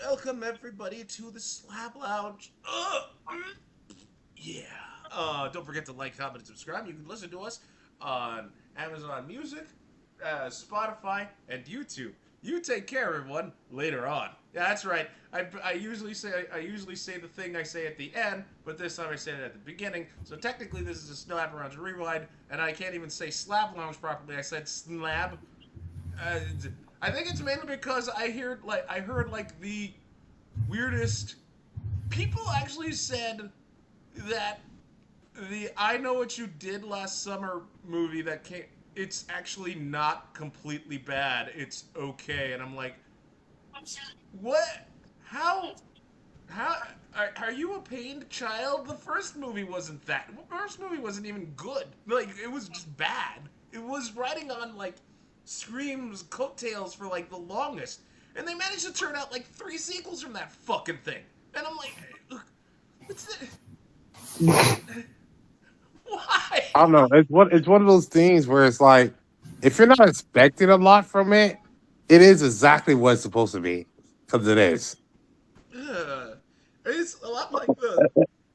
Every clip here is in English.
Welcome everybody to the Slab Lounge. Yeah. Don't forget to like, comment, and subscribe. You can listen to us on Amazon Music, Spotify, and YouTube. You take care, everyone. Later on. Yeah, that's right. I usually say the thing I say at the end, but this time I said it at the beginning. So technically, this is a Slab Lounge rewind, and I can't even say Slab Lounge properly. I said Slab. Uh, I think it's mainly because I heard like the weirdest. People actually said that the "I Know What You Did Last Summer" movie that came. It's actually not completely bad. It's okay, and I'm like, what? How? How? Are you a pained child? The first movie wasn't that. The first movie wasn't even good. Like it was just bad. It was riding on like Scream's coattails for like the longest, and they managed to turn out like 3 sequels from that fucking thing. And I'm like, what's that? Why? I don't know. It's one of those things where it's like, if you're not expecting a lot from it, it is exactly what it's supposed to be because it is. It's a lot like the.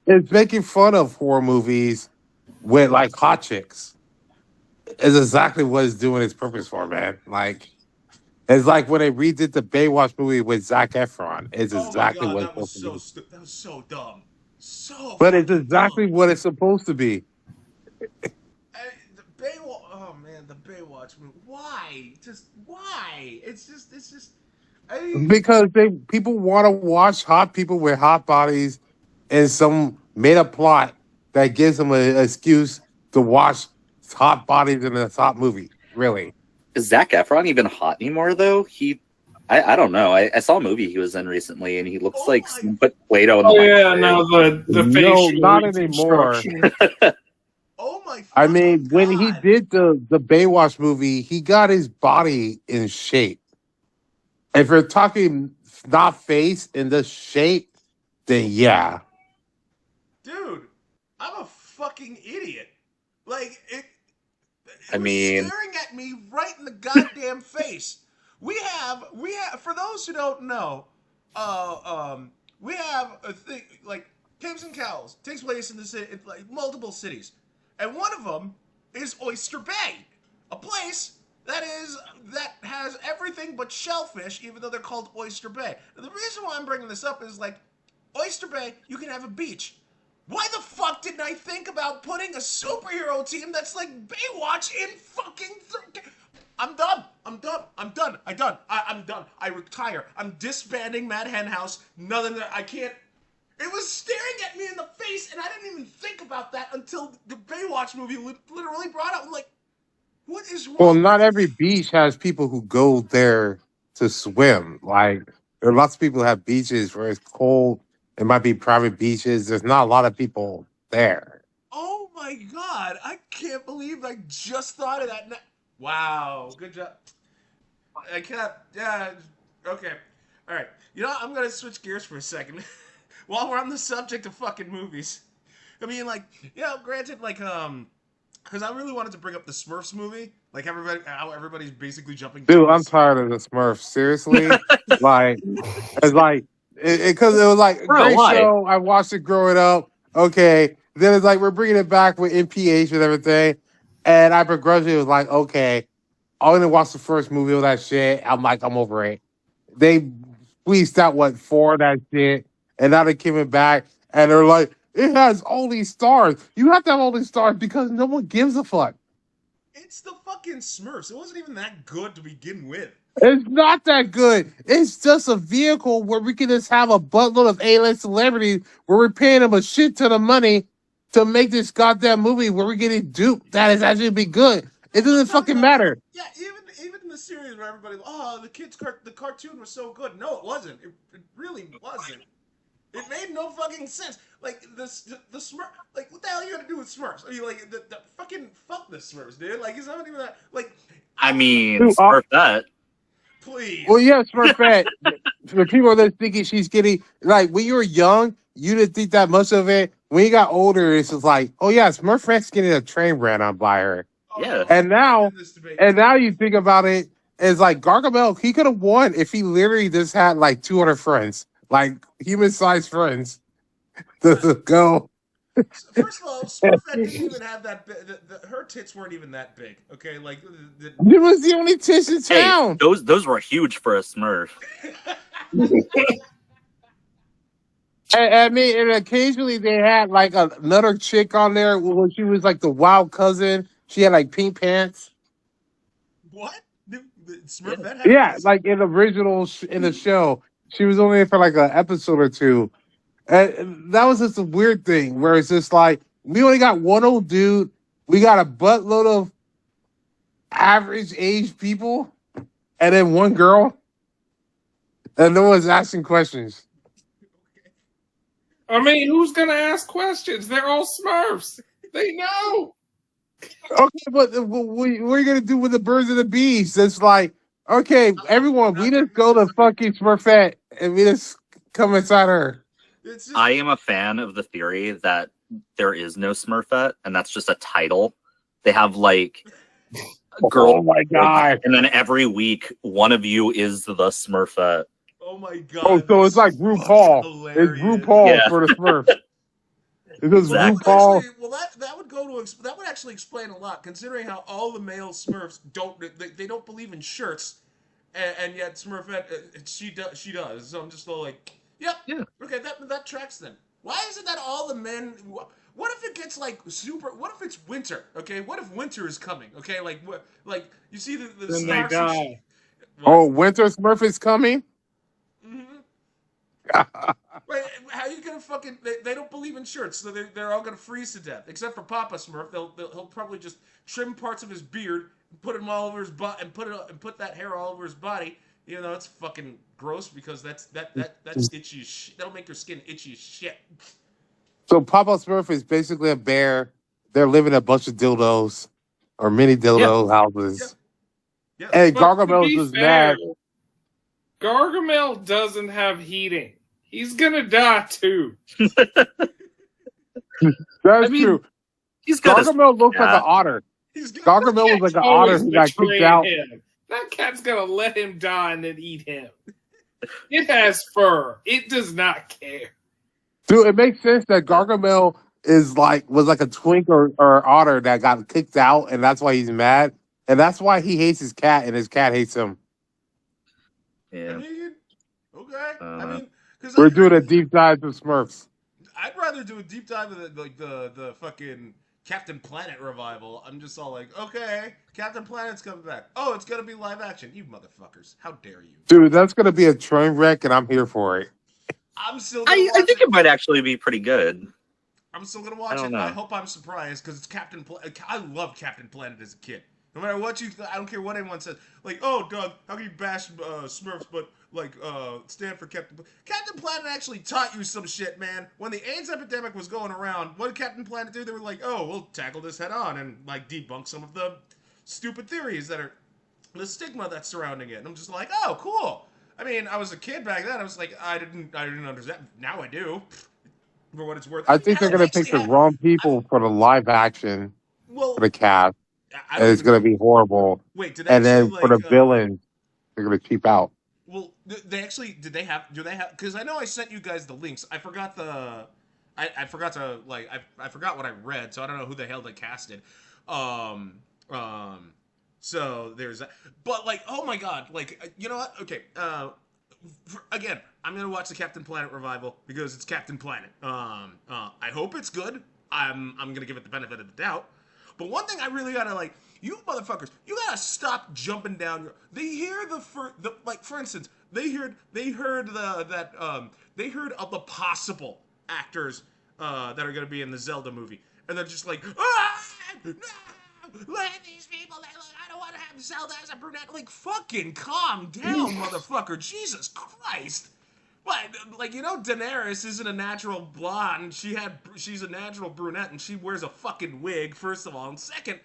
It's making fun of horror movies with like hot chicks. Is exactly what it's doing its purpose for, man. Like it's like when they redid the Baywatch movie with Zac Efron. It's Oh my exactly god, what it's supposed to be. that was so dumb, so But it's fucking dumb. exactly what it's supposed to be. The Baywatch. Oh man, the Baywatch movie. Why? Just why? It's just. I. Because people want to watch hot people with hot bodies and some made up plot that gives them an excuse to watch hot bodies in a hot movie. Really. Is Zach Efron even hot anymore though? I don't know. I saw a movie he was in recently, and he looks Oh like my. someone put Play-Doh in the Oh yeah, microwave. no, the No, facial not anymore. reconstruction. Oh my I fucking mean, when he god. did the Baywatch movie, he got his body in shape. If you're talking not face in the shape, then yeah. Dude, I'm a fucking idiot. Like I it was mean, staring at me right in the goddamn face. We have for those who don't know, we have a thing like Caves and Cowls takes place in the city, in, like multiple cities, and one of them is Oyster Bay, a place that has everything but shellfish, even though they're called Oyster Bay. And the reason why I'm bringing this up is like Oyster Bay, you can have a beach. Why the fuck didn't I think about putting a superhero team that's like Baywatch in fucking? I'm done. I'm done. I'm done. I'm done. I retire. I'm disbanding Mad Hen House. Nothing that I can't. It was staring at me in the face, and I didn't even think about that until the Baywatch movie literally brought up. I'm like, what is Well, wrong with not every beach has people who go there to swim. Like there are lots of people who have beaches where it's cold. It might be private beaches. There's not a lot of people there. Oh my god, I can't believe I just thought of that. Wow, good job. I can't. Yeah, okay. Alright. You know what? I'm gonna switch gears for a second. While we're on the subject of fucking movies. I mean, like, granted, like, because I really wanted to bring up the Smurfs movie. Like, how everybody's basically jumping to Dude, I'm this. tired of the Smurfs. Seriously, like it's like because it was like a bro, great why? show. I watched it growing up. Okay, then it's like we're bringing it back with NPH and everything, and I begrudgingly was like, okay, I only watched the first movie of that shit. I'm like, I'm over it. They squeezed out what four of that shit, and now they came back and they're like, it has all these stars. You have to have all these stars because no one gives a fuck. It's the fucking Smurfs. It wasn't even that good to begin with. It's not that good. It's just a vehicle where we can just have a buttload of A-list celebrities where we're paying them a shit ton of money to make this goddamn movie where we're getting duped that is actually be good. It I'm not doesn't talking fucking about like, matter. yeah, even in the series where everybody, oh, the cartoon was so good. No, it wasn't. It really wasn't. It made no fucking sense. Like the Smurf, like what the hell are you gonna do with Smurfs? Are you like the fucking fuck the Smurfs, dude? Like it's not even that. Like I I was mean, Dude, Smurf that. well, please. yeah, Smurfette. For people that thinking she's getting like when you were young, you didn't think that much of it. When you got older, it's just like, oh yeah, Smurfette's getting a train ran on by her. Oh Yeah. no, And we've been now, in this debate. and now you think about it. It's like Gargamel, he could have won if he literally just had like 200 friends, like human-sized friends to go. First of all, Smurfette didn't even have that. Her tits weren't even that big. Okay, like It was the only tits in Hey, town. those were huge for a Smurf. I mean, and occasionally they had like another chick on there. She was like the wild cousin. She had like pink pants. what? The Smurfette had Yeah, this? like in the original in the show, she was only in for like an episode or two. And that was just a weird thing where it's just like we only got one old dude, we got a buttload of average age people, and then one girl, and no one's asking questions. I mean, who's gonna ask questions? They're all Smurfs. They know. Okay, but what are you gonna do with the birds and the bees? It's like, okay, everyone, we just go to fucking Smurfette and we just come inside her. It's just, I am a fan of the theory that there is no Smurfette, and that's just a title. They have like a girl, Oh my god! and then every week one of you is the Smurfette. oh my god! Oh, so it's like RuPaul. Hilarious. It's RuPaul Yeah. for the Smurfs. Because Exactly. RuPaul. Actually, well, that would go to that would actually explain a lot, considering how all the male Smurfs they don't believe in shirts, and yet Smurfette she does. So I'm just all like, yep, Yeah. okay, that tracks then. Why is it that all the men? What if it gets like super? What if it's winter? Okay, what if winter is coming? Okay, like you see the Then they snarks and die. Oh, Winter Smurf is coming. Wait, how you gonna fucking? They don't believe in shirts, so they're all gonna freeze to death. Except for Papa Smurf, he'll probably just trim parts of his beard, and put them all over his butt, and put that hair all over his body. You know, it's fucking gross because that's itchy as shit. That'll make your skin itchy as shit. So Papa Smurf is basically a bear. They're living in a bunch of dildos or mini dildo houses. Yeah. And But to Gargamel's be just fair, mad. Gargamel doesn't have heating. He's gonna die too. That's true. He's got Gargamel looks like yeah. an otter. He's gonna, Gargamel was like an Always otter who got kicked betraying out. him. That cat's gonna let him die and then eat him. It has fur. It does not care. Dude, it makes sense that Gargamel was like a twink or otter that got kicked out, and that's why he's mad, and that's why he hates his cat, and his cat hates him. Yeah. I mean, okay. I mean, because We're doing a deep dive of Smurfs. I'd rather do a deep dive of the fucking Captain Planet revival. I'm just all like, okay, Captain Planet's coming back. Oh, it's gonna be live action. You motherfuckers! How dare you? Dude, that's gonna be a train wreck, and I'm here for it. I'm still. Gonna I watch think it might actually be pretty good. I'm still gonna watch I it. don't know. I hope I'm surprised because it's Captain. I love Captain Planet as a kid. No matter what I don't care what anyone says. Like, oh, Doug, how can you bash Smurfs, but stand for Captain? Captain Planet actually taught you some shit, man. When the AIDS epidemic was going around, what did Captain Planet do? They were like, oh, we'll tackle this head on and like debunk some of the stupid theories that are the stigma that's surrounding it. And I'm just like, oh, cool. I mean, I was a kid back then. I was like, I didn't understand. Now I do. For what it's worth. I think they're gonna pick the wrong people for the live action Well, for the cast, I and don't it's even gonna be horrible. wait. Did they And actually then for the villains, they're gonna cheap out. Well, they actually do they have? Because I know I sent you guys the links. I forgot the. I forgot to like. I forgot what I read, so I don't know who the hell they casted. Um. So there's that. But like, oh my god, like you know what? Okay. Again, I'm gonna watch the Captain Planet revival because it's Captain Planet. I hope it's good. I'm gonna give it the benefit of the doubt. But one thing I really gotta like, you motherfuckers, you gotta stop jumping down. They hear for instance, they heard of the possible actors that are gonna be in the Zelda movie, and they're just like, no, let these people. I don't want to have Zelda as a brunette. Like, fucking calm down, motherfucker. Jesus Christ. What? Like, you know, Daenerys isn't a natural blonde. She's a natural brunette, and she wears a fucking wig, first of all. And second,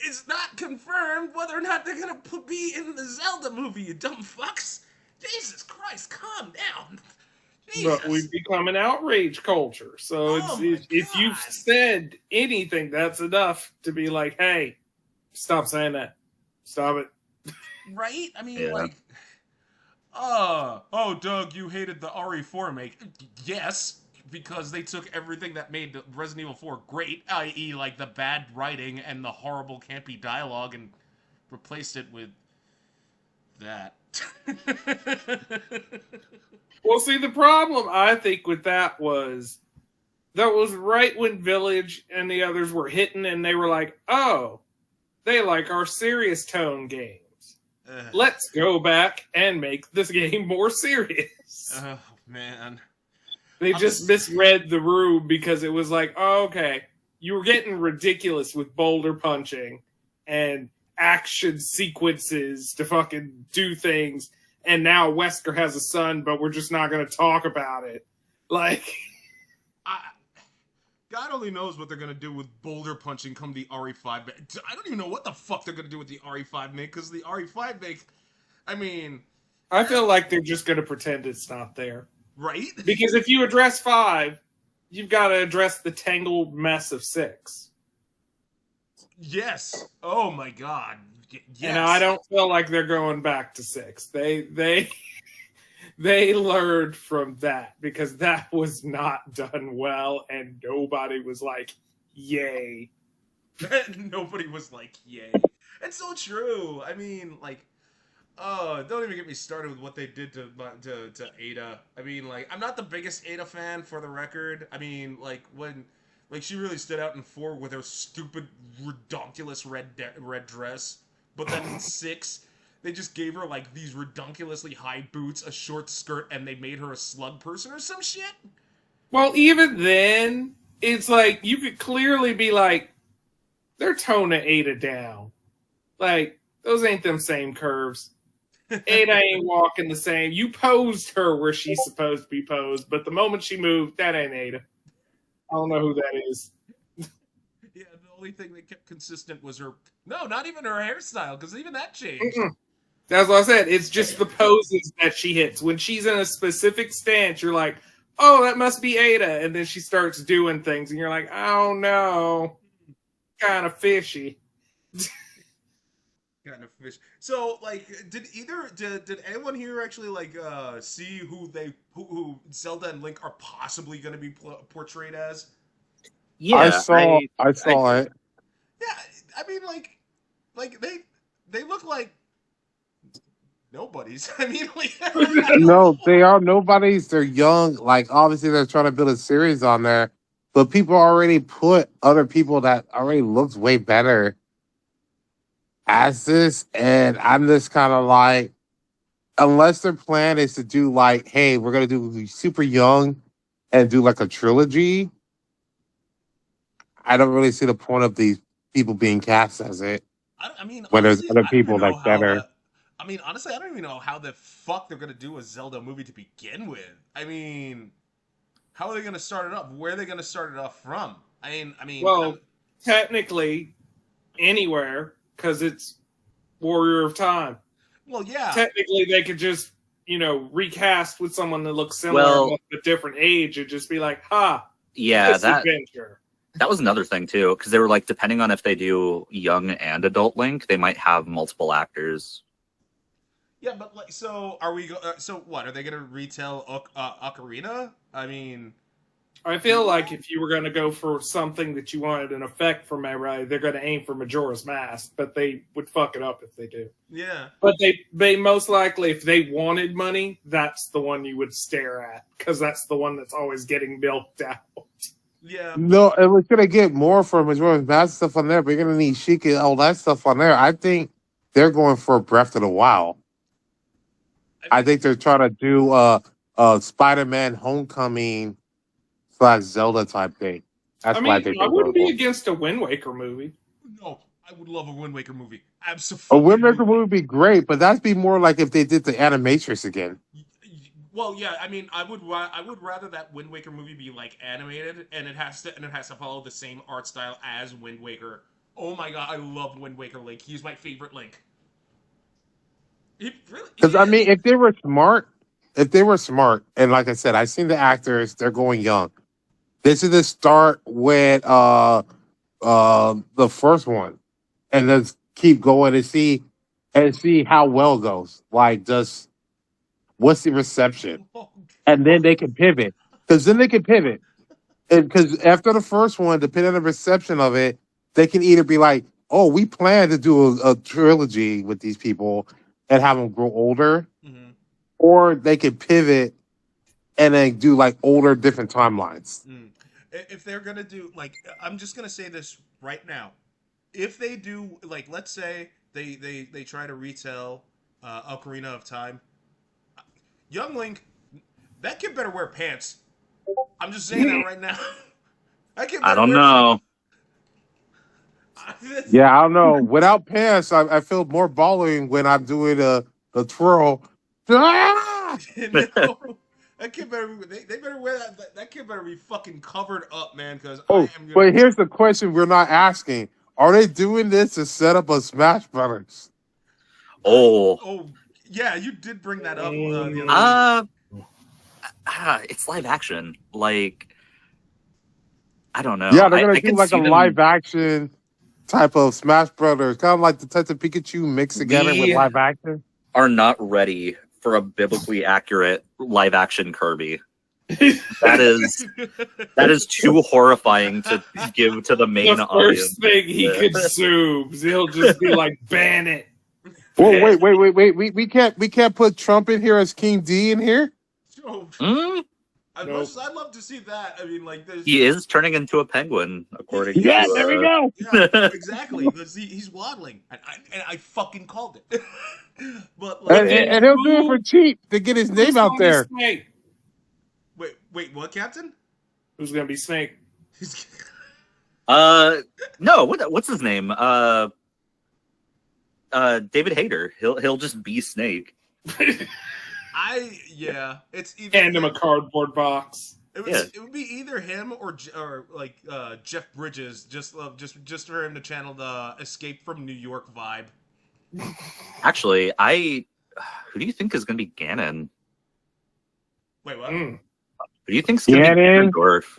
it's not confirmed whether or not they're gonna be in the Zelda movie, you dumb fucks. Jesus Christ, calm down. Jesus. But we've become an outrage culture. So if you've said anything, that's enough to be like, hey, stop saying that. Stop it. right? I mean, Yeah. like, oh, Doug, you hated the RE4 make. Yes, because they took everything that made Resident Evil 4 great, i.e., like the bad writing and the horrible campy dialogue, and replaced it with that. Well, see, the problem I think with that was right when Village and the others were hitting, and they were like, "Oh, they like our serious tone games. Let's go back and make this game more serious." Oh man, they just misread the room because it was like, "Oh, okay, you were getting ridiculous with boulder punching and action sequences to fucking do things." And now Wesker has a son, but we're just not going to talk about it. Like, God only knows what they're going to do with boulder punching come the RE5. I don't even know what the fuck they're going to do with the RE5 make, because the RE5 make, I mean... I feel like they're just going to pretend it's not there. Right? Because if you address 5, you've got to address the tangled mess of 6. Yes. Oh my god. Yes. And I don't feel like they're going back to 6. They learned from that, because that was not done well, and nobody was like, "Yay!" Nobody was like, "Yay!" It's so true. I mean, like, oh, don't even get me started with what they did to Ada. I mean, like, I'm not the biggest Ada fan, for the record. I mean, like, when, like, she really stood out in 4 with her stupid, redonkulous red dress. But then in 6, they just gave her, like, these redonkulously high boots, a short skirt, and they made her a slug person or some shit? Well, even then, it's like, you could clearly be like, they're toning Ada down. Like, those ain't them same curves. Ada ain't walking the same. You posed her where she's supposed to be posed, but the moment she moved, that ain't Ada. I don't know who that is. Yeah, the only thing that kept consistent was her... No, not even her hairstyle, because even that changed. That's what I said. It's just the poses that she hits. When she's in a specific stance, you're like, "Oh, that must be Ada." And then she starts doing things, and you're like, "Oh, no. Kind of fishy." Kind of fish. So, like, did anyone here actually, like, see who Zelda and Link are possibly going to be portrayed as? Yeah, I saw it. Yeah, I mean, like they look like nobodies. I mean, like, No, they are nobodies. They're young. Like, obviously, they're trying to build a series on there, but people already put other people that already looks way better as this, and I'm just kind of like, unless their plan is to do like, hey, we're gonna do super young and do like a trilogy, I don't really see the point of these people being cast as it. I mean, when honestly, there's other I don't even people know like better. I mean, honestly, I don't even know how the fuck they're gonna do a Zelda movie to begin with. I mean, how are they gonna start it up? Where are they gonna start it off from? I mean, well, technically, anywhere, because it's Warrior of Time. Well, yeah. Technically, they could just, recast with someone that looks similar but a different age and just be like, yeah, adventure. That was another thing too, because they were like, depending on if they do young and adult Link, they might have multiple actors. Yeah, but like, so are we? So what are they gonna retell Ocarina? I mean, I feel like if you were going to go for something that you wanted an effect from everybody, they're going to aim for Majora's Mask, but they would fuck it up if they do. Yeah. But they most likely, if they wanted money, that's the one you would stare at, because that's the one that's always getting milked out. Yeah. No, and we're gonna get more for Majora's Mask stuff on there, but you're gonna need Sheik and all that stuff on there. I think they're going for Breath of the Wild. I think they're trying to do Spider-Man Homecoming / Zelda type thing. That's why I think I wouldn't be against a Wind Waker movie. No, I would love a Wind Waker movie. Absolutely. A Wind Waker movie would be great, but that'd be more like if they did the Animatrix again. Well, yeah, I mean, I would rather that Wind Waker movie be like animated, and it has to follow the same art style as Wind Waker. Oh my god, I love Wind Waker Link. He's my favorite Link. Because I mean, if they were smart, and like I said, I've seen the actors; they're going young. This is the start with the first one, and let's keep going to see and see how well it goes. Like, just what's the reception, Oh, and then they can pivot. Because then they can pivot. Because after the first one, depending on the reception of it, they can either be like, "Oh, we plan to do a trilogy with these people and have them grow older," mhm, or they can pivot and then do like older, different timelines. mm. If they're gonna do like, I'm just gonna say this right now. If they do like, let's say they try to retell Ocarina of Time, Young Link, that kid better wear pants. I'm just saying that right now. That kid I better don't wear know. pants. Yeah, I don't know. Without pants, I feel more balling when I'm doing a twirl. Ah! No, that kid better. They better wear that. That kid better be fucking covered up, man. Because I Oh, am gonna. but here's the question we're not asking: are they doing this to set up a Smash Brothers? Oh, Oh yeah, you did bring that up the other week. It's live action. Like, I don't know. Yeah, they're gonna I do can like a see them. live action type of Smash Brothers, kind of like the types of Pikachu mixed together with We live action. are not ready for a biblically accurate live action Kirby. That is too horrifying to give to the main The audience. first thing he consumes, he'll just be like, ban it. Whoa, wait. We can't put Trump in here as King D in here. Oh, Mm, as much as I'd love to see that, I mean, like, there's. he is turning into a penguin, according Yeah, to. there we go. Yeah, exactly. Because he's waddling, and I fucking called it. But like, And he'll do it for cheap to get his name out there. Snake? wait, what, Captain? Who's gonna be Snake? No, what's his name? David Hayter. He'll just be Snake. It's either Hand him a cardboard box. It would be either him or like Jeff Bridges, just for him to channel the Escape from New York vibe. Actually, who do you think is going to be Ganon? Wait, what? Who do you think's going to be Ganon? Ganondorf?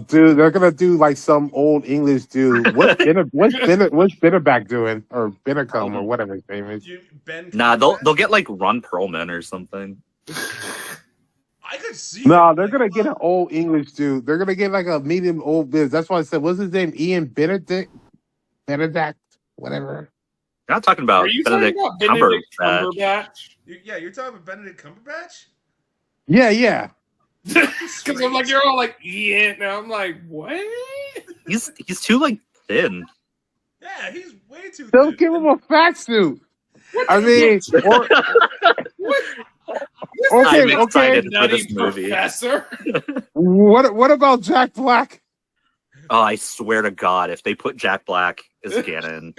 Dude, they're gonna do like some old English dude. What's Bennerback doing, or Bennercombe, or whatever his name is? Nah, they'll get like Ron Perlman or something. I could see. No, they're gonna get an old English dude. They're gonna get like a medium old biz. That's why I said, what's his name? Ian Benedict, whatever. You're not talking about Are you Benedict talking about Benedict Cumberbatch? Yeah, you're talking about Benedict Cumberbatch. Yeah. Because I'm like, you're all like, yeah. Now I'm like, what? He's too like thin. Yeah, he's way too. They'll thin. give him a fat suit. I mean, I'm okay. excited for Nutty this movie. Professor. What about Jack Black? Oh, I swear to God, if they put Jack Black as Ganon,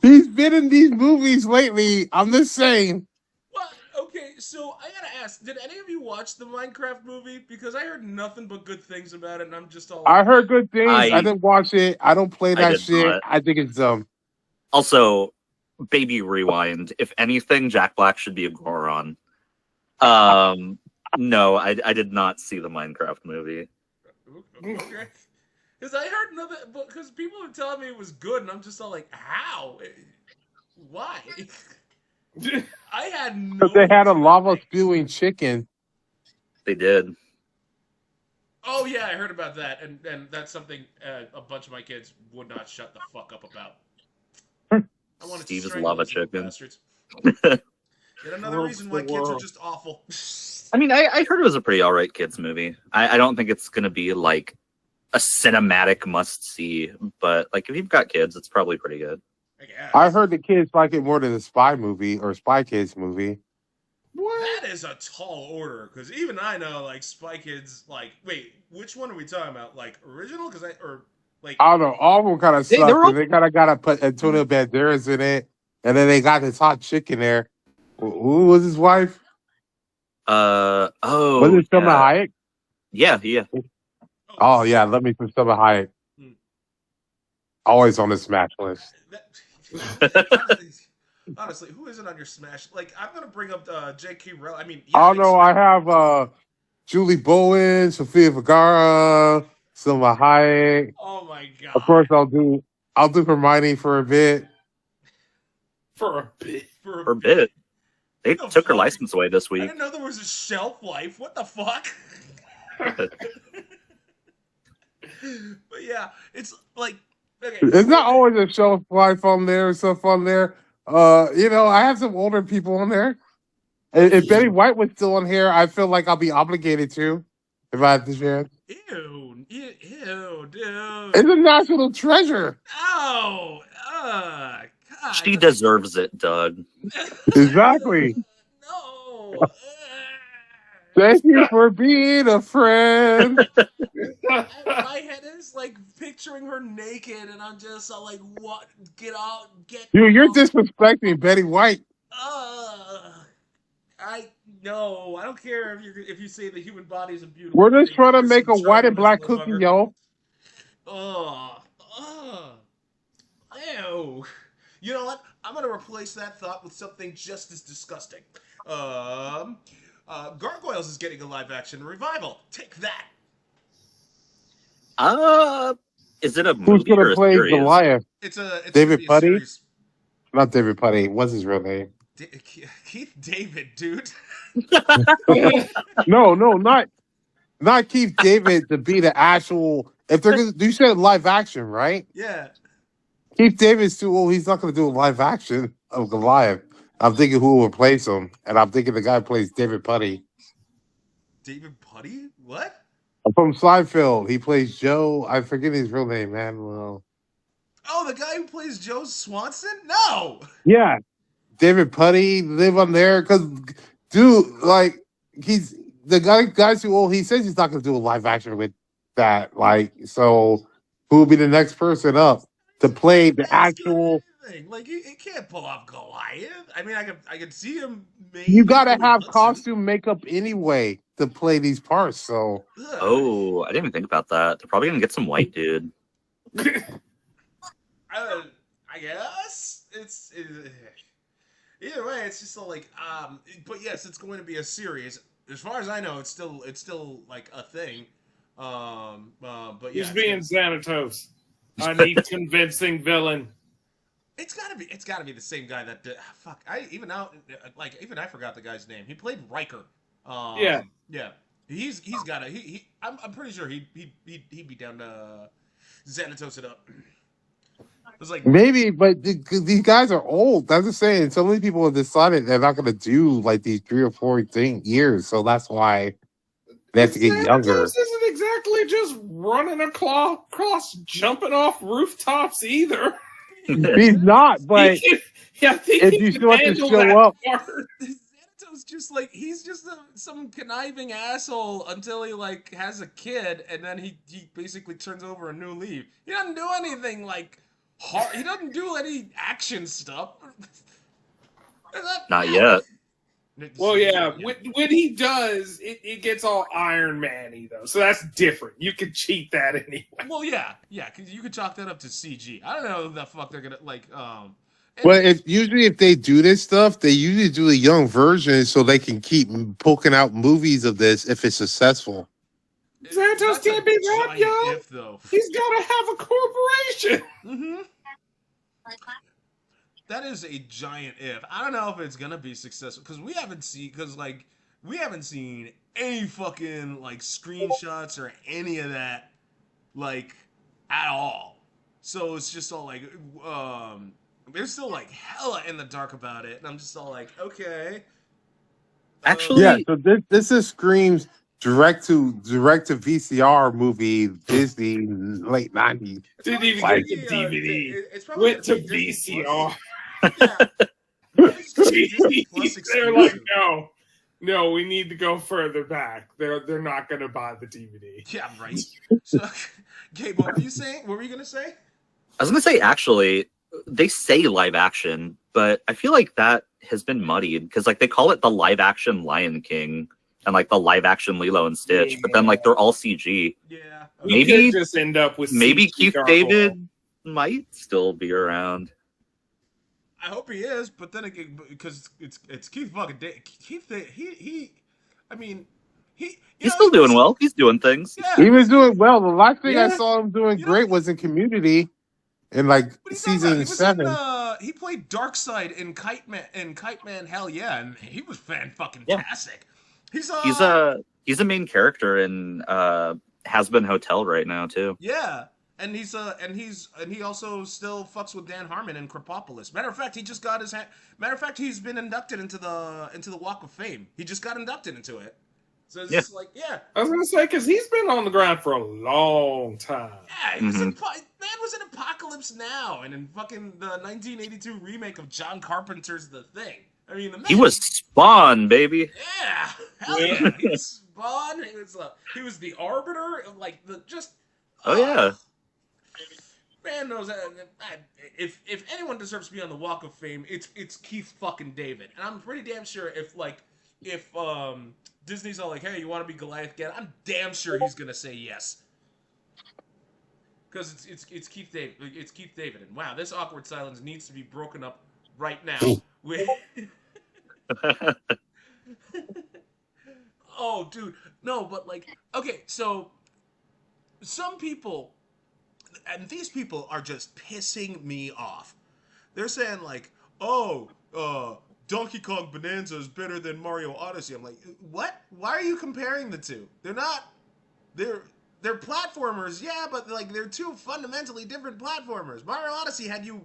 He's been in these movies lately. I'm just saying. Well, okay, so I gotta ask: did any of you watch the Minecraft movie? Because I heard nothing but good things about it, and I'm just all. I heard good things. I I didn't watch it. I don't play I that did shit. not. I think it's dumb. also, baby rewind. If anything, Jack Black should be a Goron. No, I did not see the Minecraft movie. Okay. Because I heard nothing, because people were telling me it was good, and I'm just all like, how? Why? I had no. But they had a lava spewing chicken. They did. Oh yeah, I heard about that, and that's something a bunch of my kids would not shut the fuck up about. I want to Steve's strangle lava those little chicken. bastards. Yet another reason why kids are just awful. I mean, I heard it was a pretty alright kids movie. I don't think it's gonna be like a cinematic must see, but like if you've got kids, it's probably pretty good. I heard the kids like it more than the Spy movie or Spy Kids movie. What? That is a tall order, because even I know, like, Spy Kids, like, wait, which one are we talking about? Like, original? Like, I don't know. All of them kind of suck. They kind of got to put Antonio Banderas in it, and then they got this hot chick in there. Who was his wife? Was it Selma Hayek? Yeah. Oh, yeah. Let me put Selma Hayek. Always on the smash list. Honestly, who isn't on your smash? Like, I'm gonna bring up J.K. Rowling. I mean, I don't know. I have Julie Bowen, Sofia Vergara, Selma Hayek. Oh my god! Of course, I'll do Hermione for a bit. For a bit. For a bit. They What the took her fuck? license away this I week. didn't know there was a shelf life. What the fuck? But yeah, it's like okay. It's not always a shelf life on there, stuff on there. I have some older people on there. If Betty White was still on here, I feel like I'll be obligated to if I have to share it. Ew, dude. It's a national treasure. Oh, God. She deserves it, Doug. Exactly. No. Thank you for being a friend. My head is like picturing her naked, and I'm just like, what? Get out, get. You're out. disrespecting Betty White. I no, I don't care if you say the human body is a beautiful. We're just thing. trying to There's make a some white and black journalism, cookie, motherfucker. yo. Ew. You know what? I'm gonna replace that thought with something just as disgusting. Gargoyles is getting a live action revival. Take that. Is it a Who's movie or gonna a play series? Goliath? It's David gonna be a Putty? series. Not David Putty. What's his real name? Keith David, dude. No, not Keith David to be the actual. If they're gonna, you said live action, right? Yeah. Keith David's too old. He's not gonna do a live action of Goliath. I'm thinking who will replace him, and I'm thinking the guy who plays David Putty David Putty? What? from Seinfeld. He plays Joe. I forget his real name, man. Well, Oh, the guy who plays Joe Swanson? No. yeah, David Putty live on there because, dude, like he's the guy's too old. He says he's not gonna do a live action with that. Like, so who will be the next person up to play the actual? Like he can't pull off Goliath. I mean, I could see him. Maybe You gotta if he have wants to. costume makeup anyway to play these parts. So Ugh. Oh, I didn't even think about that. They're probably gonna get some white dude. I guess it's either way. It's just like but yes, it's going to be a series. As far as I know, it's still like a thing. But yeah, He's being Xanatos. I need convincing villain. It's gotta be the same guy that did, fuck. Even I forgot the guy's name. He played Riker. Yeah. He's gotta I'm pretty sure he'd be down to Xanatos it up. It was like maybe, but these guys are old. I'm just saying. So many people have decided they're not gonna do like these 3 or 4 years. So that's why they have to get younger. Xanatos isn't exactly just running across, jumping off rooftops either. He's not, but I think if he you can still have to handle show that up. part. Xanatos just like he's just some conniving asshole until he like has a kid and then he basically turns over a new leaf. He doesn't do anything like hard. He doesn't do any action stuff. Not yet. Well, yeah, when he does, it gets all Iron Man-y, though. So that's different. You can cheat that anyway. Well, yeah, because you could chalk that up to CG. I don't know who the fuck they're gonna like. But if they do this stuff, they usually do a young version so they can keep poking out movies of this if it's successful. Xanatos can't be that young. If, though. He's got to have a corporation. Mm-hmm. That is a giant if. I don't know if it's gonna be successful because we haven't seen any fucking like screenshots or any of that like at all. So it's just all like they're still like hella in the dark about it, and I'm just all like, okay. Actually, Yeah, so this is Scream's direct to VCR movie, Disney, late 90s. Didn't even Like, get the DVD. It's probably Went to gonna be Disney VCR. Plus. Yeah. It's gonna be Disney Plus They're like, exclusive. no, we need to go further back. They're not going to buy the DVD. Yeah, right. So, Gabe, what were you saying? What were you gonna say? I was gonna say actually, they say live action, but I feel like that has been muddied because like they call it the live action Lion King and like the live action Lilo and Stitch, but then like they're all CG. Yeah. We Maybe- could just end up with Maybe CG Keith Gargoyle. David might still be around. I hope he is, but then again, because it's Keith fucking Keith. I mean, He's still doing well. He's doing things. Yeah. He was doing well. The last thing I Yeah. saw him doing You know- great was in Community in like What are you talking about? season He was 7. Darkseid in Kite Man Hell Yeah, and he was fucking Yeah. tastic. He's a main character in Has Been Hotel right now too. Yeah. And he also still fucks with Dan Harmon in Crepopolis. Matter of fact, he just got he's been inducted into the Walk of Fame. He just got inducted into it. So it's just like, yeah. I was gonna say, because he's been on the ground for a long time. Yeah, man was in Apocalypse Now and in fucking the 1982 remake of John Carpenter's The Thing. I mean, the man, He was Spawn, baby. Yeah, hell yeah. He was Spawn. He was the Arbiter. Like Oh yeah. Man knows if anyone deserves to be on the Walk of Fame, it's Keith fucking David, and I'm pretty damn sure if Disney's all like, hey, you want to be Goliath again? I'm damn sure he's gonna say yes, because it's Keith David. It's Keith David, and wow, this awkward silence needs to be broken up right now. With oh, dude, no, but like, okay, so some people. And these people are just pissing me off. They're saying like, "Oh, Donkey Kong Bonanza is better than Mario Odyssey." I'm like, "What? Why are you comparing the two? They're not. They're platformers, yeah, but like they're two fundamentally different platformers. Mario Odyssey had you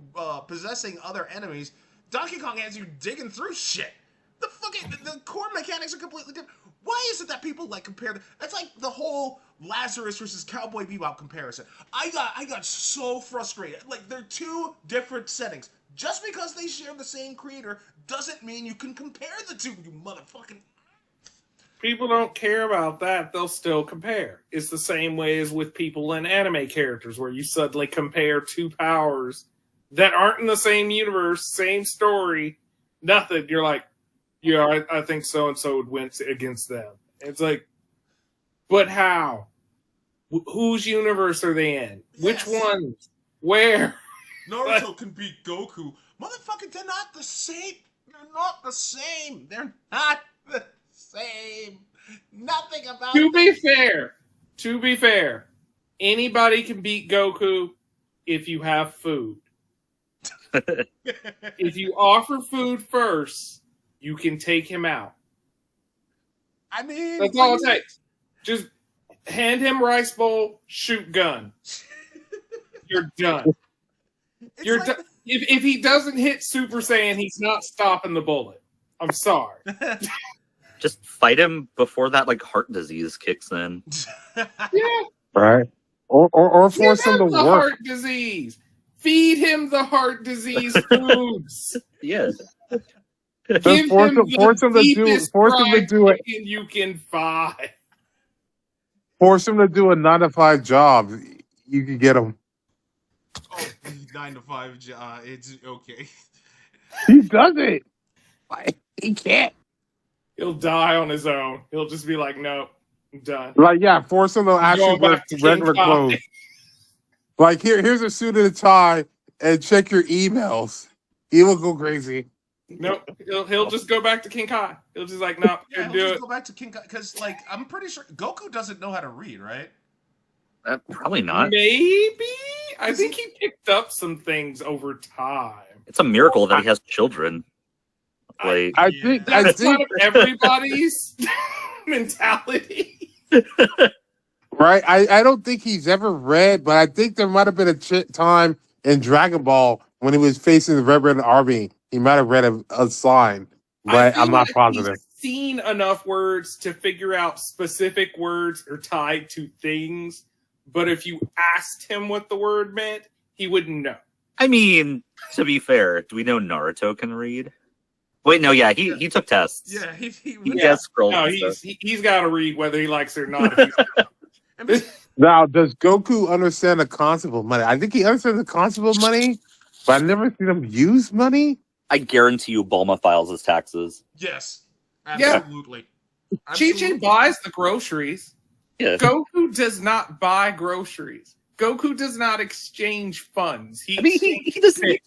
possessing other enemies. Donkey Kong has you digging through shit. The core mechanics are completely different. Why is it that people like compare them? That's like the whole Lazarus versus Cowboy Bebop comparison. I got so frustrated. Like, they're two different settings. Just because they share the same creator doesn't mean you can compare the two, you motherfucking... People don't care about that. They'll still compare. It's the same way as with people in anime characters, where you suddenly compare two powers that aren't in the same universe, same story, nothing. You're like, yeah, I think so-and-so would win against them. It's like, but how? Whose universe are they in? Yes. Which ones? Where? Naruto can beat Goku. Motherfucker, they're not the same. They're not the same. They're not the same. Nothing about To be fair, anybody can beat Goku if you have food. If you offer food first, you can take him out. I mean... That's all it takes. Just hand him rice bowl, shoot gun. You're done. You're like... done. If he doesn't hit Super Saiyan, he's not stopping the bullet. I'm sorry. Just fight him before that like heart disease kicks in. Yeah. Right. Or force him to the work. Heart disease. Feed him the heart disease foods. Yeah. Give force him to do it. You can find. Force him to do a 9-to-5 job. You can get him. Oh, 9-to-5 job. It's okay. He does it. Like, he can't. He'll die on his own. He'll just be like, no, I'm done. Like, yeah, force him to actually wear regular clothes. Like, here's a suit and a tie, and check your emails. He will go crazy. Nope, he'll just go back to King Kai. He'll just like, no, yeah, do it. Go back to King Kai because, like, I'm pretty sure Goku doesn't know how to read, right? Probably not. Maybe. I think he picked up some things over time. It's a miracle that he has children. Like, I think That's kind of everybody's mentality. Right? I don't think he's ever read, but I think there might have been a time in Dragon Ball when he was facing the Red Army. He might have read a sign, but I'm not positive. He's seen enough words to figure out specific words are tied to things, but if you asked him what the word meant, he wouldn't know. I mean, to be fair, do we know Naruto can read? Wait, no, yeah, he took tests. Yeah, he has scrolls. No, he's got to read whether he likes it or not. Now, does Goku understand the concept of money? I think he understands the concept of money, but I've never seen him use money. I guarantee you Bulma files his taxes. Yes, absolutely. Yeah. Chi-Chi buys the groceries. Yeah. Goku does not buy groceries. Goku does not exchange funds. He doesn't.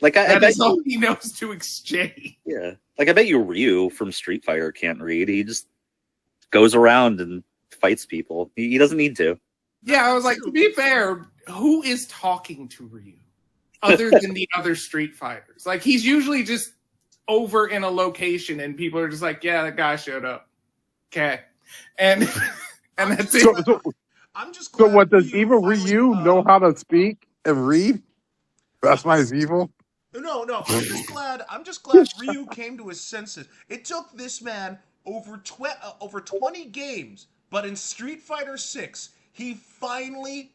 Like I bet all he knows to exchange. Yeah, like I bet you Ryu from Street Fighter can't read. He just goes around and fights people. He doesn't need to. Yeah, I was like, to be fair, who is talking to Ryu? other than the other Street Fighters. Like, he's usually just over in a location and people are just like, yeah, that guy showed up. Okay. And that's it. I'm just So glad what, does Ryu evil finally, Ryu know how to speak and read? That's why he's evil? No, I'm just glad Ryu came to his senses. It took this man over 20 games, but in Street Fighter 6, he finally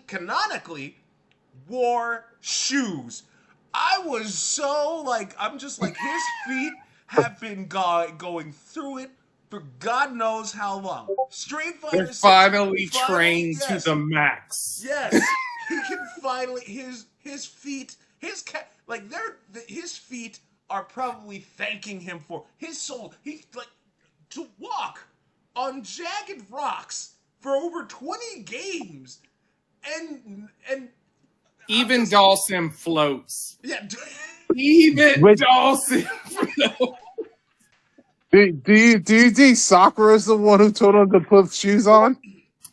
canonically wore shoes. I was so like, I'm just like, his feet have been going through it for God knows how long. Street Fighter They're 6 finally trained yes. to the max. Yes, he can finally his feet his feet are probably thanking him for his soul. He like to walk on jagged rocks for over 20 games, and Oh, even Dawson floats. yeah. Even Wait. Dawson floats. Do you think Sakura's the one who told him to put shoes on?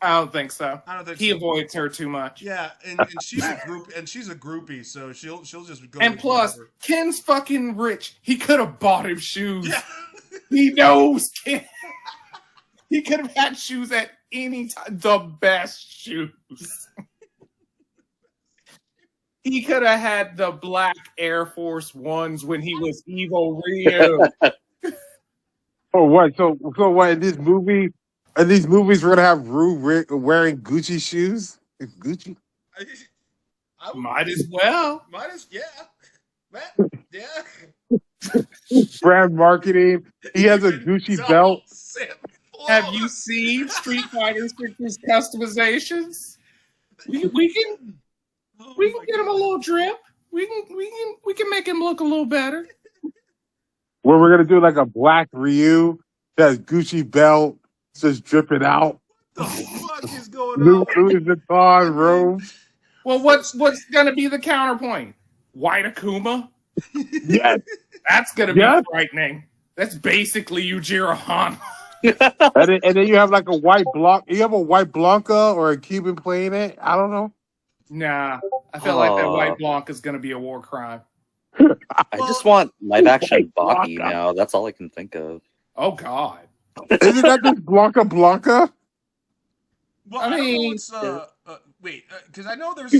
I don't think so. I don't think He so. avoids her too much. Yeah, and she's a groupie, so she'll just go. And with plus, whatever. Ken's fucking rich. He could have bought him shoes. Yeah. He knows Ken. He could have had shoes at any time. The best shoes. He could have had the black Air Force Ones when he was Evil Ryu. Oh, what? So what, in this movie? In these movies, we're gonna have Rue wearing Gucci shoes? It's Gucci. I would- Might as well. yeah. Brand marketing. He has a Gucci belt. Have you seen Street Fighter 6's customizations? We can get him a little drip. We can make him look a little better. Where we're gonna do like a black Ryu that has Gucci belt just dripping out. What the fuck is going Louis on? Vuitton robes. Well, what's gonna be the counterpoint? White Akuma? Yes. That's gonna be Yes. frightening. That's basically Yujiro Han. And then you have like a white Blanc. You have a white Blanca or a Cuban playing it. I don't know. Nah, I feel like that White Blanc is gonna be a war crime. I just want live action Blanca. Baki now. That's all I can think of. Oh God. Isn't that just Blanca? Well, I I mean, don't know wait, because I know there's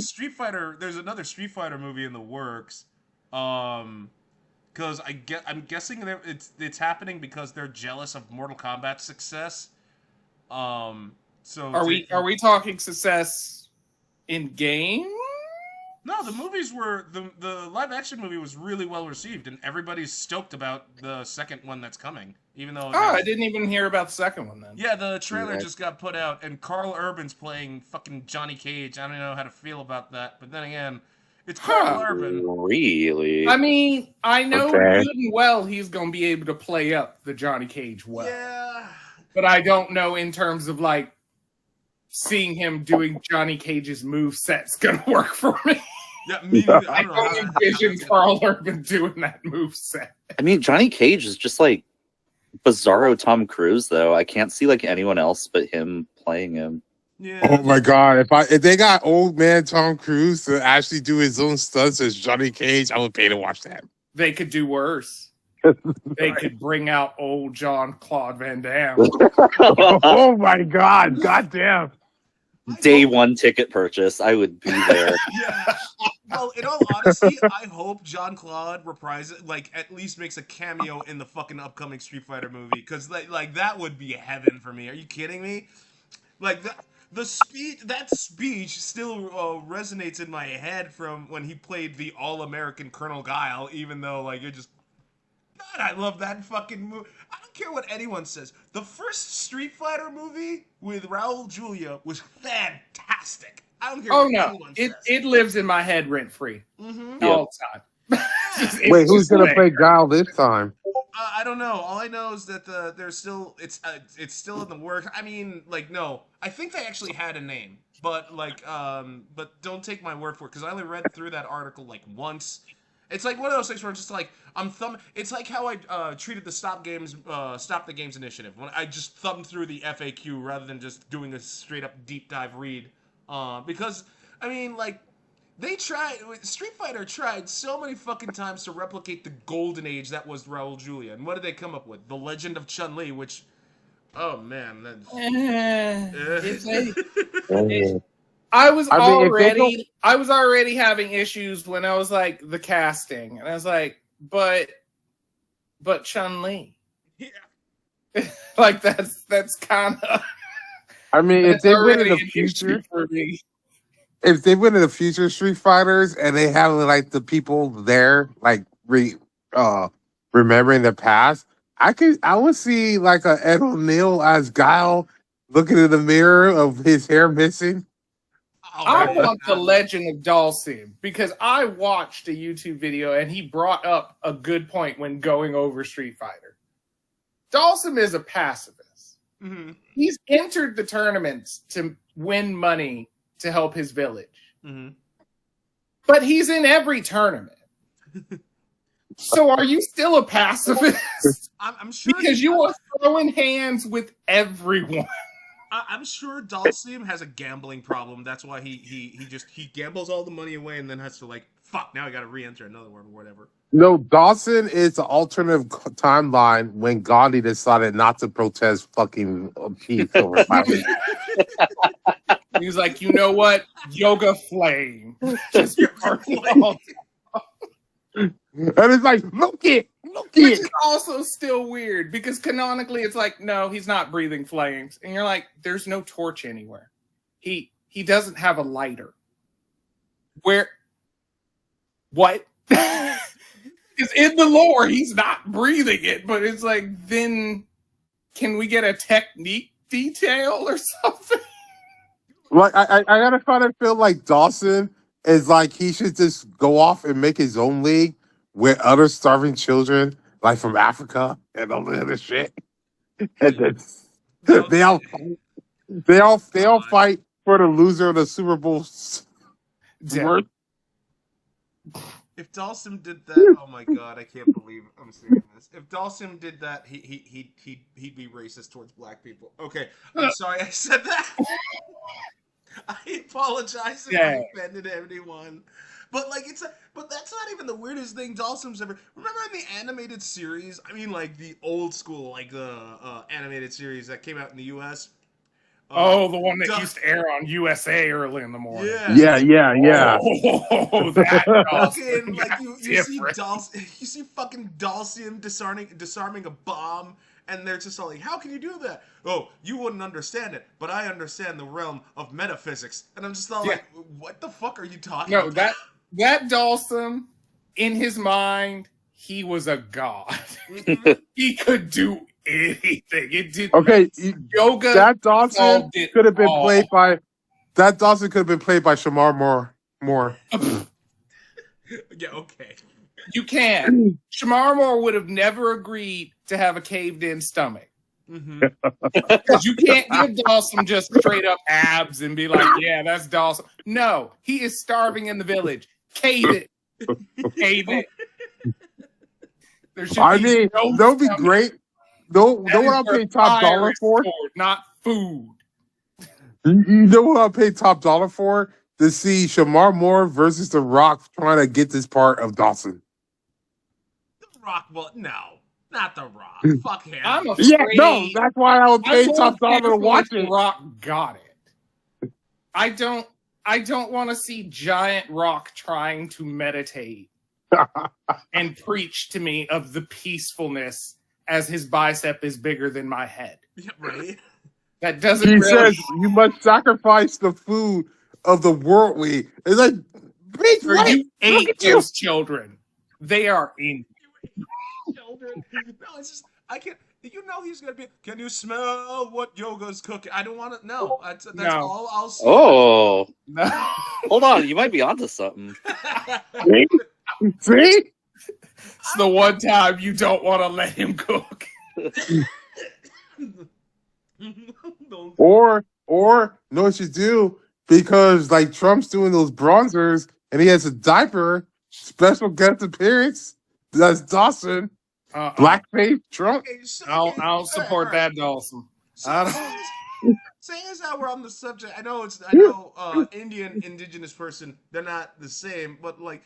another Street Fighter movie in the works. Because I'm guessing that it's happening because they're jealous of Mortal Kombat's success. So Are we talking success in game? No, the movies were the live action movie was really well received, and everybody's stoked about the second one that's coming. Even though I didn't even hear about the second one then. yeah, the trailer just got put out, and Carl Urban's playing fucking Johnny Cage. I don't know how to feel about that, but then again, it's Carl Urban. Really? I mean, I know Okay. good and well he's gonna be able to play up the Johnny Cage well. Yeah. But I don't know in terms of like seeing him doing Johnny Cage's moveset's gonna work for me. Yeah, me neither. I don't know how don't that- envision Carl Urban doing that moveset. I mean, Johnny Cage is just like bizarro Tom Cruise, though. I can't see like anyone else but him playing him. Yeah. Oh my God! If they got old man Tom Cruise to actually do his own stunts as Johnny Cage, I would pay to watch that. They could do worse. They could bring out old Jean-Claude Van Damme. Oh my God! Goddamn! Day one ticket purchase, I would be there. Yeah. Well, in all honesty, I hope Jean-Claude reprises, like, at least makes a cameo in the fucking upcoming Street Fighter movie, because like that would be heaven for me. Are you kidding me? Like that speech still resonates in my head from when he played the all-American Colonel Guile, even though like you're just. God, I love that fucking movie. I don't care what anyone says. The first Street Fighter movie with Raul Julia was fantastic. I don't care Oh what no, anyone says. it lives in my head rent free Mm-hmm. all the time. Wait, who's gonna play Guile this time? I don't know. All I know is that there's still it's still in the works. I mean, like no, I think they actually had a name, but like but don't take my word for it because I only read through that article like once. It's like one of those things where I'm just like I'm thumbing. It's like how I treated the Stop the Games initiative when I just thumbed through the FAQ rather than just doing a straight up deep dive read. Because I mean like Street Fighter tried so many fucking times to replicate the golden age that was Raul Julia. And what did they come up with? The Legend of Chun-Li, which, oh man. I was already having issues when I was like the casting, and I was like, but Chun-Li. Yeah. Like that's kind of. I mean, if they went in the future, if they went in the future Street Fighters and they have like the people there, like remembering the past, I would see like a Ed O'Neill as Guile looking in the mirror of his hair missing. I want the Legend of Dhalsim because I watched a YouTube video and he brought up a good point when going over Street Fighter. Dhalsim is a pacifist. Mm-hmm. He's entered the tournaments to win money to help his village. Mm-hmm. But he's in every tournament. So are you still a pacifist? I'm sure because you are throwing hands with everyone. I'm sure Dhalsim has a gambling problem. That's why he gambles all the money away and then has to like, fuck, now I gotta re-enter another one or whatever. No, Dawson is the alternative timeline when Gandhi decided not to protest fucking peace over violence. He's like, you know what? Yoga flame. Just Yoga flame. And it's like, look it. Which is also still weird because canonically it's like, no, he's not breathing flames. And you're like, there's no torch anywhere. He doesn't have a lighter. Where? What? Because in the lore, he's not breathing it. But it's like, then can we get a technique detail or something? Like, I gotta kind of feel like Dawson is like, he should just go off and make his own league with other starving children, like from Africa and all the other shit. And then they all fight for the loser of the Super Bowl. Yeah. If Dhalsim did that, oh my god, I can't believe I'm saying this. If Dhalsim did that, he'd be racist towards black people. Okay, I'm sorry I said that. I apologize if I offended anyone. But like but that's not even the weirdest thing Dhalsim's ever. Remember in the animated series? I mean, like the old school, like the animated series that came out in the U.S. The one that used to air on USA early in the morning. Yeah. Oh, that fucking, like you see fucking Dhalsim disarming a bomb. And they're just all like, how can you do that? Oh, you wouldn't understand it, but I understand the realm of metaphysics. And I'm just all like, what the fuck are you talking about? No, that Dhalsim, in his mind, he was a god. He could do anything. It did yoga. That Dawson could have been played by Shamar Moore. Yeah, okay. You can. Shamar Moore would have never agreed to have a caved-in stomach. Because you can't give Dawson just straight up abs and be like, yeah, that's Dawson. No, he is starving in the village. Cave it. Cave it. I mean, that would be great. Know what I'll pay top dollar for? Not food. You know what I'll pay top dollar for? To see Shamar Moore versus The Rock trying to get this part of Dawson. The Rock, well, no. Not The Rock. Fuck him. I'm afraid. No, that's why I would pay top dollar to watch it. The Rock got it. I don't want to see giant Rock trying to meditate and preach to me of the peacefulness as his bicep is bigger than my head. Yeah, right. That doesn't. He says you must sacrifice the food of the worldly. It's like, bitch, what? You ate those children. They are in. Children. No, it's just I can't. You know he's gonna be. Can you smell what Yoga's cooking? I don't want to. No, that's all I'll say. Oh, no. Hold on, you might be onto something. See? It's the one time you don't want to let him cook. or know what you do, because like Trump's doing those bronzers and he has a diaper special guest appearance. That's Dawson. Blackface Trump. I'll support that, Dawson. Saying as how we're on the subject, I know indigenous person, they're not the same, but like,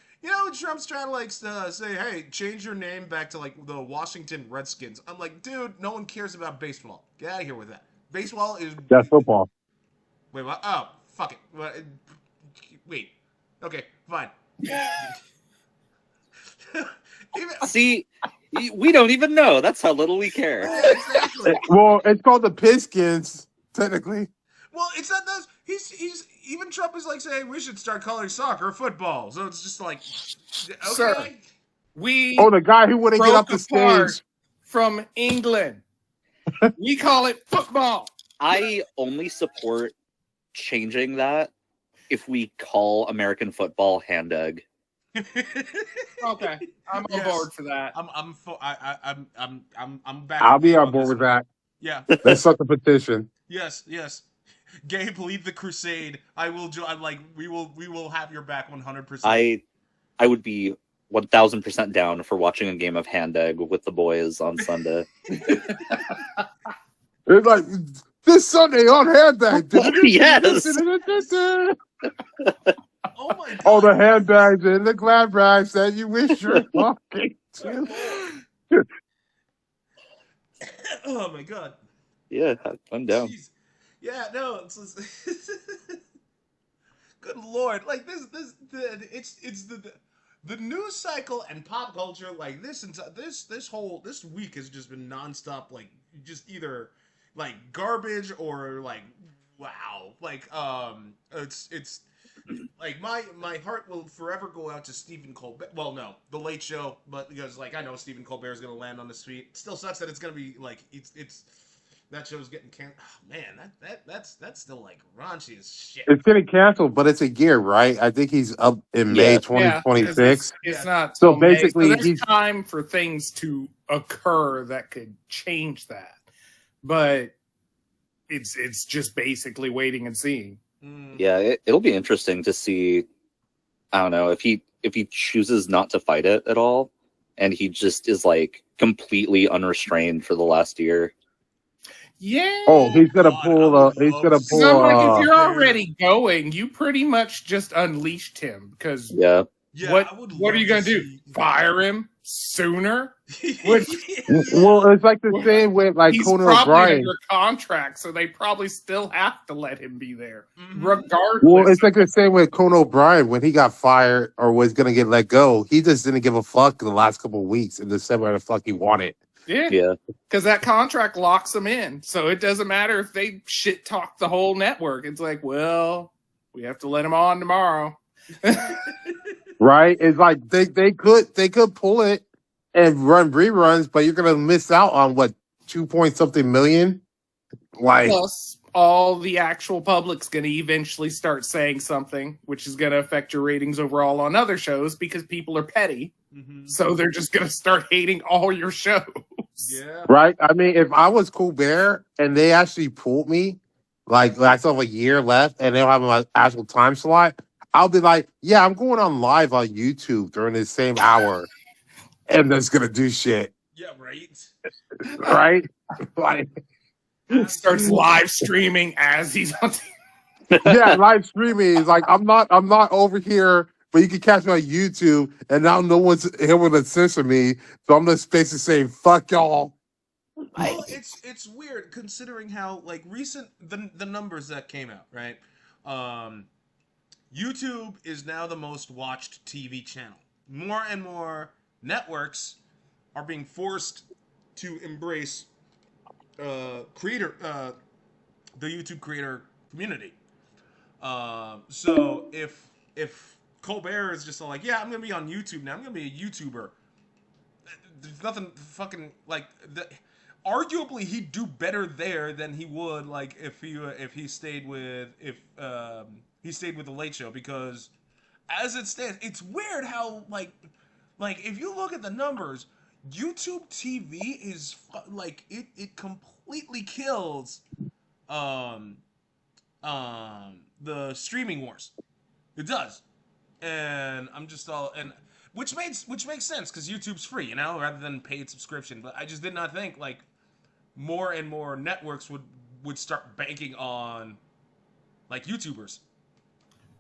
Trump's trying to like say, hey, change your name back to like the Washington Redskins. I'm like, dude, no one cares about baseball. Get out of here with that. Baseball is. That's football. Wait, what? Oh, fuck it. Wait. Okay, fine. See, we don't even know. That's how little we care. Yeah, exactly. Well, it's called the Piskins, technically. Well, it's not those. He's even Trump is like saying we should start calling soccer football. So it's just like, okay. Sir, we Oh, the guy who wouldn't get broke up the apart stage. from England. We call it football. I only support changing that if we call American football hand egg. Okay, I'm on board for that. I'm back. I'll be on board with that. Yeah. Let's start the petition. Yes. Gabe, lead the crusade. I will join. I'm like, we will have your back 100%. I would be 1000% down for watching a game of hand egg with the boys on Sunday. It's like this Sunday on handbag. Yes. Oh my god. Oh, the handbags and the glad bags that you wish you're walking to. Oh my god. Yeah, I'm down. Jeez. Yeah, no, it's good lord, like it's the news cycle and pop culture like this week has just been nonstop, like just either like garbage or like wow, like it's like my heart will forever go out to Stephen Colbert. Well, no, The Late Show, but because like I know Stephen Colbert is gonna land on his feet. It still sucks that it's gonna be like it's. That show's getting canceled. Oh, man, that's still like raunchy as shit. It's getting canceled, but it's a year, right? I think he's up in May 2026. It's not. So basically, May. So there's time for things to occur that could change that, but it's just basically waiting and seeing. Yeah, it'll be interesting to see. I don't know if he chooses not to fight it at all, and he just is like completely unrestrained for the last year. Yeah. Oh, he's gonna pull. He's gonna pull. So I'm like, if you're already going, you pretty much just unleashed him. Because yeah. What are you gonna do? Fire him sooner? Well, it's like the same with like he's Conan probably O'Brien. under contract, so they probably still have to let him be there, regardless. Well, it's like the same with Conan O'Brien when he got fired or was gonna get let go. He just didn't give a fuck in the last couple of weeks and just said what the fuck he wanted. Yeah, because that contract locks them in, so it doesn't matter if they shit talk the whole network. It's like, well, we have to let him on tomorrow, right? It's like they could pull it and run reruns, but you're gonna miss out on what 2 point something million. Like plus, all the actual public's going to eventually start saying something, which is going to affect your ratings overall on other shows because people are petty. So they're just going to start hating all your shows. Yeah. Right? I mean, if I was Colbert and they actually pulled me, like I still have a year left and they don't have my actual time slot, I'll be like, yeah, I'm going on live on YouTube during the same hour. And that's going to do shit. Yeah, right? Right? Like, starts live streaming as he's on yeah, live streaming is like I'm not over here, but you can catch me on YouTube, and now no one's able to censor me, so I'm just basically saying fuck y'all. Well, it's weird considering how like recent the numbers that came out, right? YouTube is now the most watched TV channel. More and more networks are being forced to embrace the YouTube creator community. So if Colbert is just like, yeah, I'm gonna be on YouTube now, I'm gonna be a YouTuber. There's nothing fucking like that. Arguably, he'd do better there than he would like if he stayed with the Late Show, because as it stands, it's weird how like if you look at the numbers, YouTube TV is like it completely kills the streaming wars. It does, and I'm just all and which makes sense because YouTube's free, rather than paid subscription. But I just did not think like more and more networks would would start banking on like YouTubers.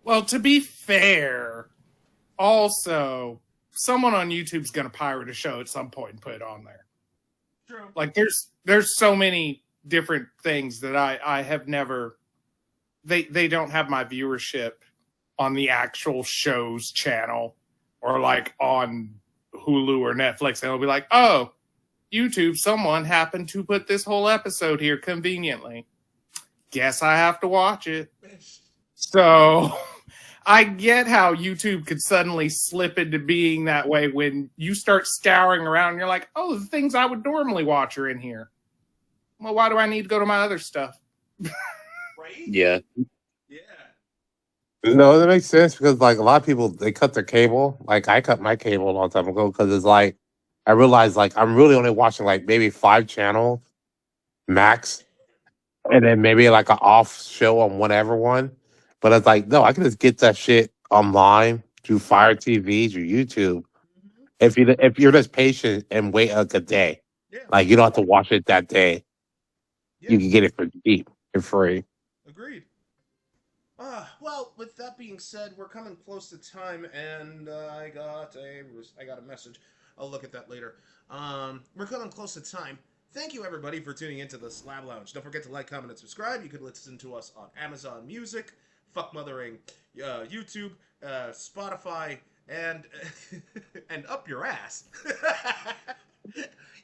Well, to be fair, also someone on YouTube's going to pirate a show at some point and put it on there. True. Like there's so many different things that I have never. They don't have my viewership on the actual show's channel or like on Hulu or Netflix, and it'll be like, oh, YouTube, someone happened to put this whole episode here conveniently. Guess I have to watch it. So I get how YouTube could suddenly slip into being that way when you start scouring around and you're like, oh, the things I would normally watch are in here. Well, why do I need to go to my other stuff? Right? Yeah. Yeah. No, that makes sense because like a lot of people they cut their cable. Like I cut my cable a long time ago because it's like I realized like I'm really only watching like maybe 5 channels max, and then maybe like an off show on whatever one. But it's like no, I can just get that shit online through Fire TV, through YouTube. Mhm. If you're just patient and wait like a day, Yeah. like you don't have to watch it that day. Yeah. You can get it for cheap and free. Agreed. Well, with that being said, we're coming close to time, and I got a message. I'll look at that later. We're coming close to time. Thank you, everybody, for tuning into the Slab Lounge. Don't forget to like, comment, and subscribe. You can listen to us on Amazon Music, Fuck Mothering, YouTube, Spotify, and and up your ass.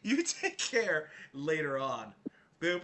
You take care later on. Boop.